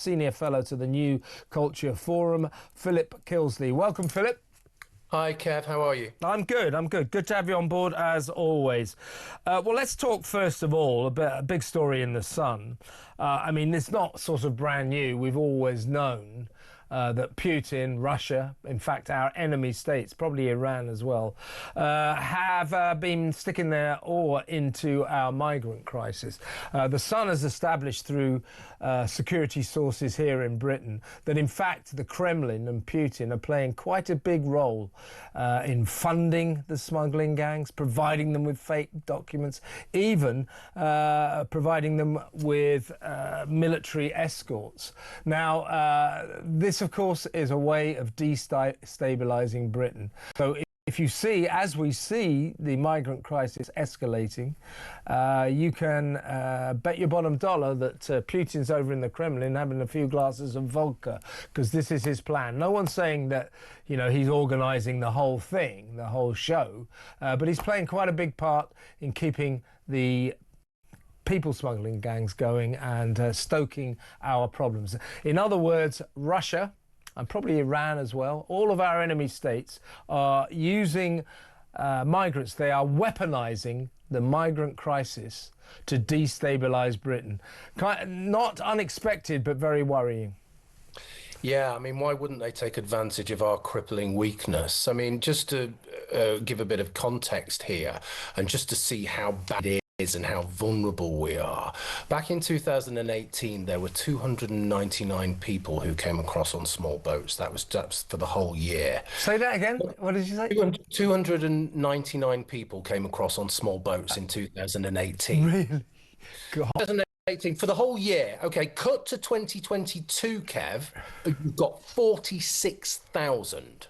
Senior Fellow to the New Culture Forum, Philip Kiszely. Welcome, Philip. Hi, Kev. How are you? I'm good. Good to have you on board, as always. Well, let's talk, first of all, about a big story in The Sun. I mean, it's not sort of brand new. We've always known that Putin, Russia, in fact, our enemy states, probably Iran as well, have been sticking their oar into our migrant crisis. The Sun has established through security sources here in Britain that, in fact, the Kremlin and Putin are playing quite a big role in funding the smuggling gangs, providing them with fake documents, even providing them with military escorts. Now, this, of course, is a way of destabilizing Britain. So if you see, as we see the migrant crisis escalating, you can bet your bottom dollar that Putin's over in the Kremlin having a few glasses of vodka, because this is his plan. No one's saying that, you know, he's organising the whole thing, the whole show, but he's playing quite a big part in keeping the people smuggling gangs going and stoking our problems. In other words, Russia, and probably Iran as well, all of our enemy states are using migrants. They are weaponizing the migrant crisis to destabilize Britain. Not unexpected, but very worrying. Yeah, I mean, why wouldn't they take advantage of our crippling weakness? I mean, just to give a bit of context here, and just to see how bad it is and how vulnerable we are. Back in 2018, there were 299 people who came across on small boats. That's for the whole yeyear. Say that again. What did you say? 299 people came across on small boats in 2018. Really? God. 2018 for the whole year. Okay, cut to 2022, Kev, you've got 46,000,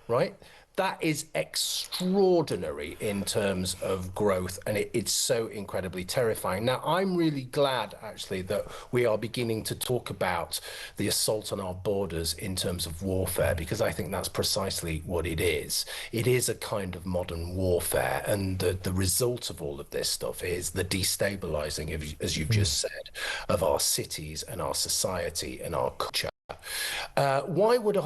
right? That is extraordinary in terms of growth, and it's so incredibly terrifying. Now, I'm really glad, actually, that we are beginning to talk about the assault on our borders in terms of warfare, because I think that's precisely what it is. It is a kind of modern warfare, and the result of all of this stuff is the destabilizing, as you've just said, of our cities and our society and our culture. Why would a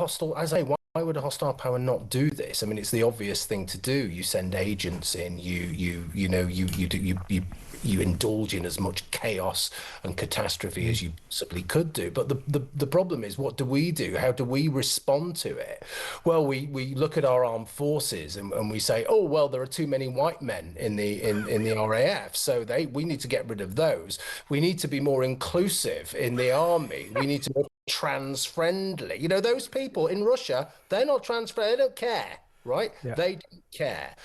hostile power not do this? I mean, it's the obvious thing to do. You send agents in, you indulge in as much chaos and catastrophe as you possibly could do. But the problem is, what do we do? How do we respond to it? Well, we look at our armed forces and we say, oh, well, there are too many white men in the RAF, so we need to get rid of those. We need to be more inclusive in the army. We need to be trans-friendly. You know, those people in Russia, they're not trans-friendly. They don't care, right? Yeah. They don't care.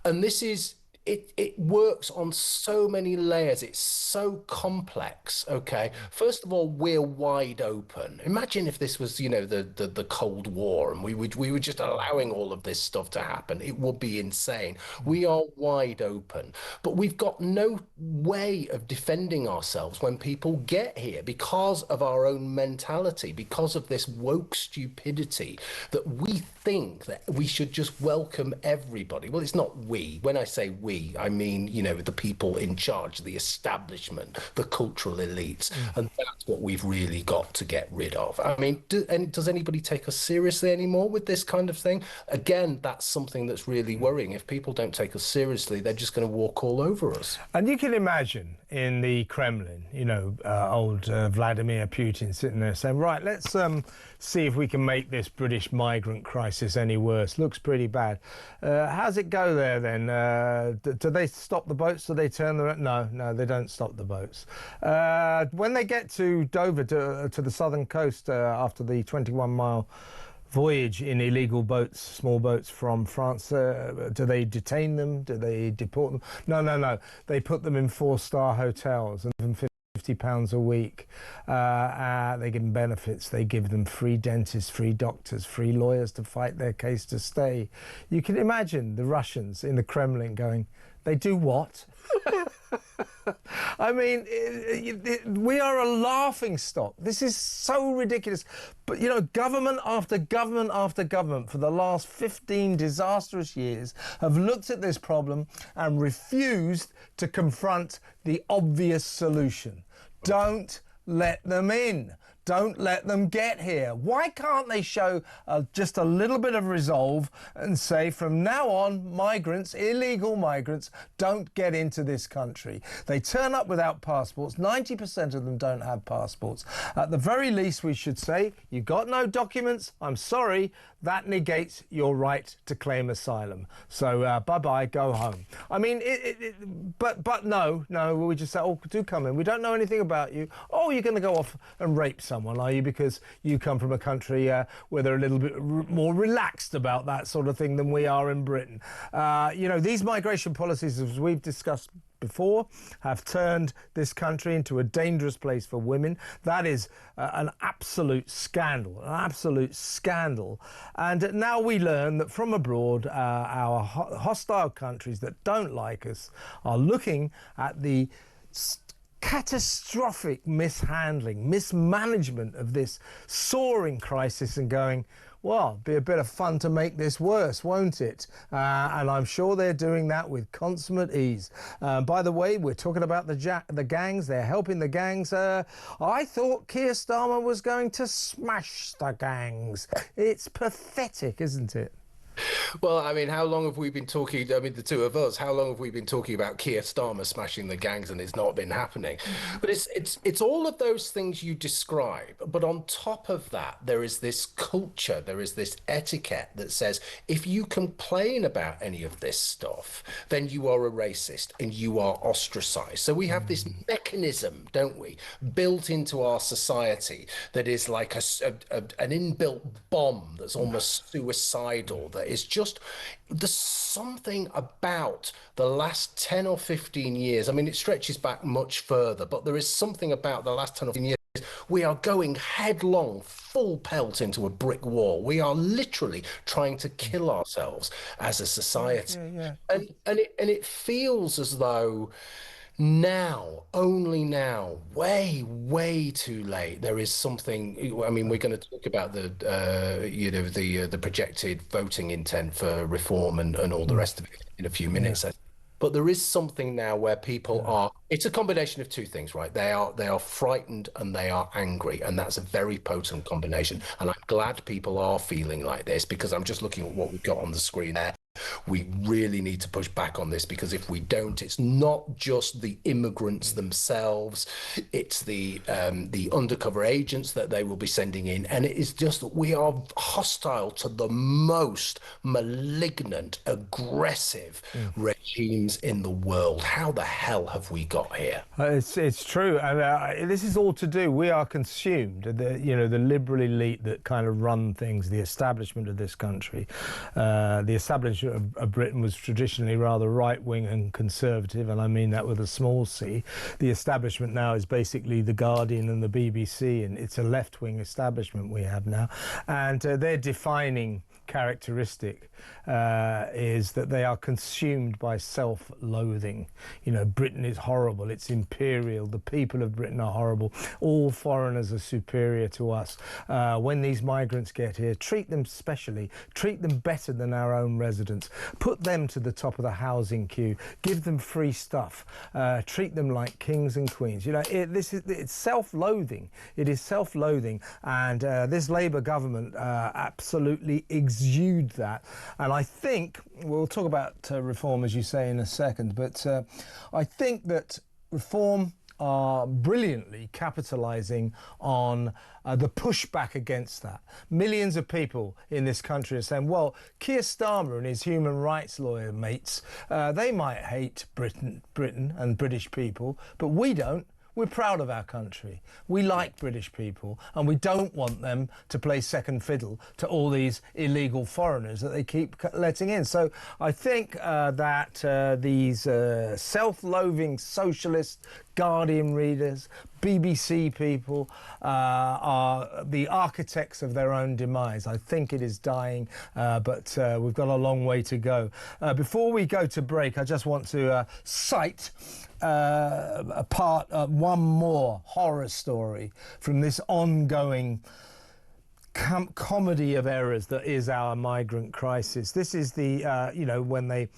And this is, it works on so many layers. It's so complex, okay? First of all, we're wide open. Imagine if this was, you know, the Cold War, and we were just allowing all of this stuff to happen. It would be insane. We are wide open, but we've got no way of defending ourselves when people get here because of our own mentality, because of this woke stupidity that we think that we should just welcome everybody. Well, it's not we. When I say we, I mean, you know, the people in charge, the establishment, the cultural elites, and that's what we've really got to get rid of. I mean, does anybody take us seriously anymore with this kind of thing? Again, that's something that's really worrying. If people don't take us seriously, they're just going to walk all over us. And you can imagine in the Kremlin, you know, old Vladimir Putin sitting there saying, right, let's see if we can make this British migrant crisis any worse. Looks pretty bad. How's it go there then? Do they stop the boats? Do they turn the... No, they don't stop the boats. When they get to Dover, to the southern coast, after the 21-mile voyage in illegal boats, small boats from France, do they detain them? Do they deport them? No. They put them in 4-star hotels and give them £50 a week. They give them benefits. They give them free dentists, free doctors, free lawyers to fight their case to stay. You can imagine the Russians in the Kremlin going, they do what? I mean, we are a laughing stock. This is so ridiculous. But, you know, government after government after government for the last 15 disastrous years have looked at this problem and refused to confront the obvious solution. Don't let them in. Don't let them get here. Why can't they show just a little bit of resolve and say from now on, migrants, illegal migrants, don't get into this country? They turn up without passports. 90% of them don't have passports. At the very least, we should say, you've got no documents. I'm sorry. That negates your right to claim asylum. So bye-bye, go home. I mean, but no, we just say, oh, do come in. We don't know anything about you. Oh, you're going to go off and rape someone, are you? Because you come from a country where they're a little bit more relaxed about that sort of thing than we are in Britain. You know, these migration policies, as we've discussed before, have turned this country into a dangerous place for women. That is an absolute scandal, And now we learn that from abroad, our hostile countries that don't like us are looking at the catastrophic mismanagement of this soaring crisis and going, well, it'll be a bit of fun to make this worse, won't it? And I'm sure they're doing that with consummate ease. By the way, we're talking about the gangs. They're helping the gangs. I thought Keir Starmer was going to smash the gangs. It's pathetic, isn't it? Well, I mean, how long have we been talking, I mean, the two of us, how long have we been talking about Keir Starmer smashing the gangs and it's not been happening? But it's all of those things you describe. But on top of that, there is this culture, there is this etiquette that says if you complain about any of this stuff, then you are a racist and you are ostracized. So we have this mechanism, don't we, built into our society that is like an inbuilt bomb that's almost suicidal, that is just, there's something about the last 10 or 15 years. I mean, it stretches back much further, but there is something about the last 10 or 15 years. We are going headlong, full pelt into a brick wall. We are literally trying to kill ourselves as a society. And it feels as though now, only now, way too late, there is something. I mean, we're going to talk about the projected voting intent for reform and all the rest of it in a few minutes. But there is something now where people are, it's a combination of two things, right? They are frightened and they are angry, and that's a very potent combination. And I'm glad people are feeling like this, because I'm just looking at what we've got on the screen there. We really need to push back on this, because if we don't, it's not just the immigrants themselves, it's the undercover agents that they will be sending in, and it is just that we are hostile to the most malignant, aggressive regimes in the world. How the hell have we got here? It's true, and this is all to do. We are consumed. The liberal elite that kind of run things, the establishment of this country, the establishment of Britain was traditionally rather right-wing and conservative, and I mean that with a small c. The establishment now is basically the Guardian and the BBC, and it's a left-wing establishment we have now, and their defining characteristic is that they are consumed by self-loathing. You know, Britain is horrible, it's imperial, the people of Britain are horrible, all foreigners are superior to us. When these migrants get here, treat them specially, treat them better than our own residents, put them to the top of the housing queue, give them free stuff, treat them like kings and queens. You know, it's self-loathing. It is self-loathing, and this Labour government absolutely exude that. And I think we'll talk about reform, as you say, in a second, but I think that reform are brilliantly capitalising on the pushback against that. Millions of people in this country are saying, well, Keir Starmer and his human rights lawyer mates, they might hate Britain and British people, but we don't. We're proud of our country. We like British people, and we don't want them to play second fiddle to all these illegal foreigners that they keep letting in. So I think that these self-loathing socialist Guardian readers, BBC people, are the architects of their own demise. I think it is dying, but we've got a long way to go. Before we go to break, I just want to cite one more horror story from this ongoing comedy of errors that is our migrant crisis. This is the, when they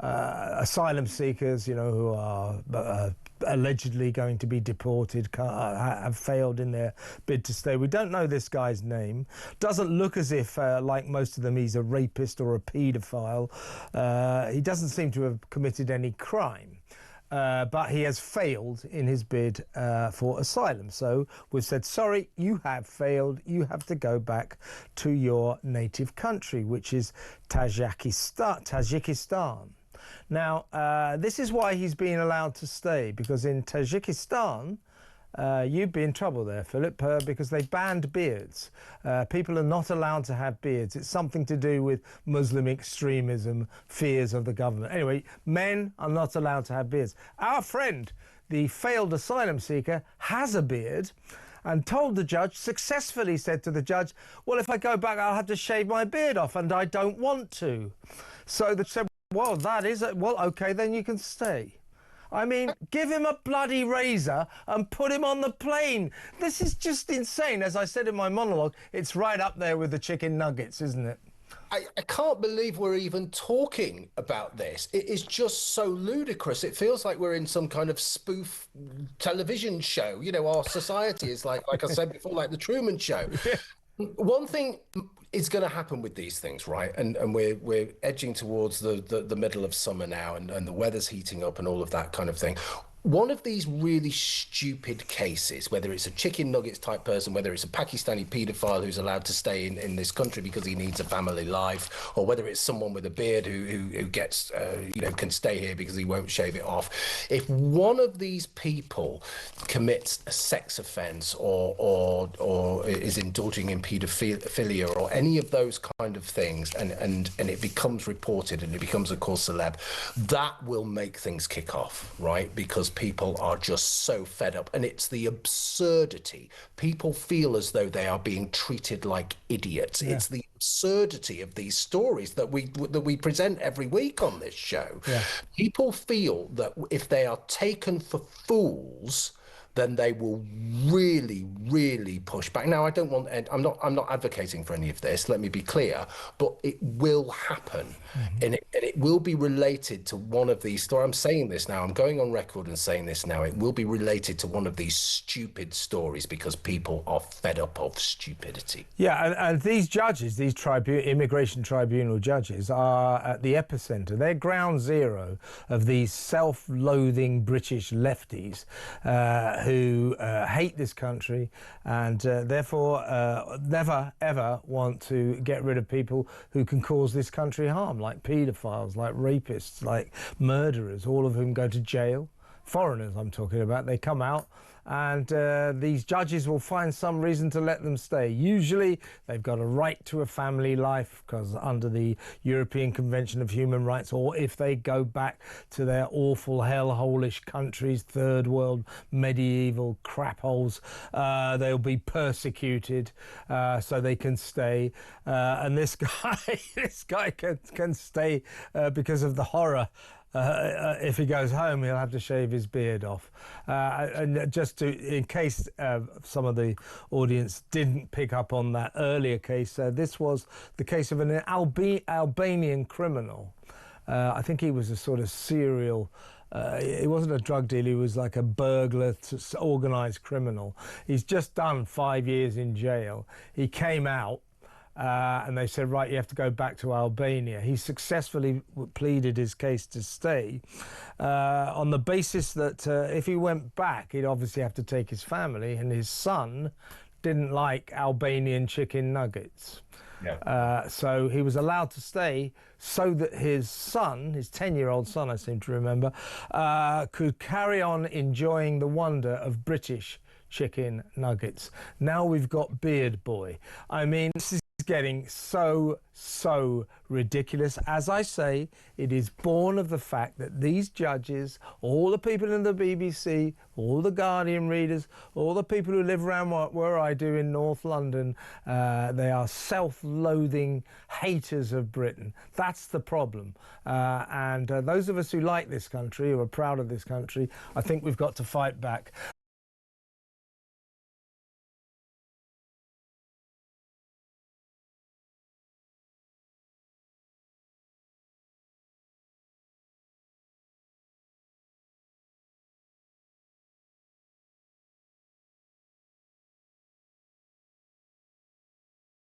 asylum seekers, who are allegedly going to be deported, have failed in their bid to stay. We don't know this guy's name. Doesn't look as if, like most of them, he's a rapist or a paedophile. He doesn't seem to have committed any crime. But he has failed in his bid for asylum. So we've said, sorry, you have failed. You have to go back to your native country, which is Tajikistan. Now, this is why he's being allowed to stay, because in Tajikistan, you'd be in trouble there, Philip, because they banned beards. People are not allowed to have beards. It's something to do with Muslim extremism, fears of the government. Anyway, men are not allowed to have beards. Our friend, the failed asylum seeker, has a beard and told the judge, successfully said to the judge, well, if I go back, I'll have to shave my beard off, and I don't want to. So they said, well, that is it. Well, OK, then you can stay. I mean, give him a bloody razor and put him on the plane. This is just insane. As I said in my monologue, it's right up there with the chicken nuggets, isn't it? I can't believe we're even talking about this. It is just so ludicrous. It feels like we're in some kind of spoof television show. You know, our society is like I said before, like the Truman Show. One thing is going to happen with these things, right? And we're edging towards the middle of summer now, and the weather's heating up and all of that kind of thing. One of these really stupid cases, whether it's a chicken nuggets type person, whether it's a Pakistani paedophile who's allowed to stay in this country because he needs a family life, or whether it's someone with a beard who gets, can stay here because he won't shave it off. If one of these people commits a sex offence or is indulging in paedophilia or any of those kind of things, and it becomes reported and it becomes a cause celeb, that will make things kick off, right? Because people are just so fed up, and it's the absurdity. People feel as though they are being treated like idiots. Yeah. It's the absurdity of these stories that we present every week on this show. Yeah. People feel that if they are taken for fools, then they will really, really push back. Now, I'm not advocating for any of this, let me be clear, but it will happen. And it will be related to one of these stories. I'm saying this now, I'm going on record and saying this now, it will be related to one of these stupid stories because people are fed up of stupidity. Yeah, and these judges, these immigration tribunal judges, are at the epicenter. They're ground zero of these self-loathing British lefties who hate this country and therefore never, ever want to get rid of people who can cause this country harm, like paedophiles, like rapists, like murderers, all of whom go to jail. Foreigners I'm talking about, they come out and these judges will find some reason to let them stay. Usually they've got a right to a family life because under the European Convention of Human Rights, or if they go back to their awful hellholish countries, third world medieval crap holes, they'll be persecuted so they can stay. And this guy can stay because of the horror. If he goes home, he'll have to shave his beard off. And just in case some of the audience didn't pick up on that earlier case, this was the case of an Albanian criminal. I think he was a sort of serial. He wasn't a drug dealer, he was like a burglar, organised criminal. He's just done 5 years in jail. He came out. And they said, right, you have to go back to Albania. He successfully pleaded his case to stay on the basis that if he went back, he'd obviously have to take his family, and his son didn't like Albanian chicken nuggets. Yeah. So he was allowed to stay so that his son, his 10-year-old son, I seem to remember, could carry on enjoying the wonder of British chicken nuggets. Now we've got Beard Boy. I mean, this is getting so ridiculous. As I say, it is born of the fact that these judges, all the people in the BBC, all the Guardian readers, all the people who live around where I do in North London, they are self-loathing haters of Britain. That's the problem. And those of us who like this country, who are proud of this country, I think we've got to fight back.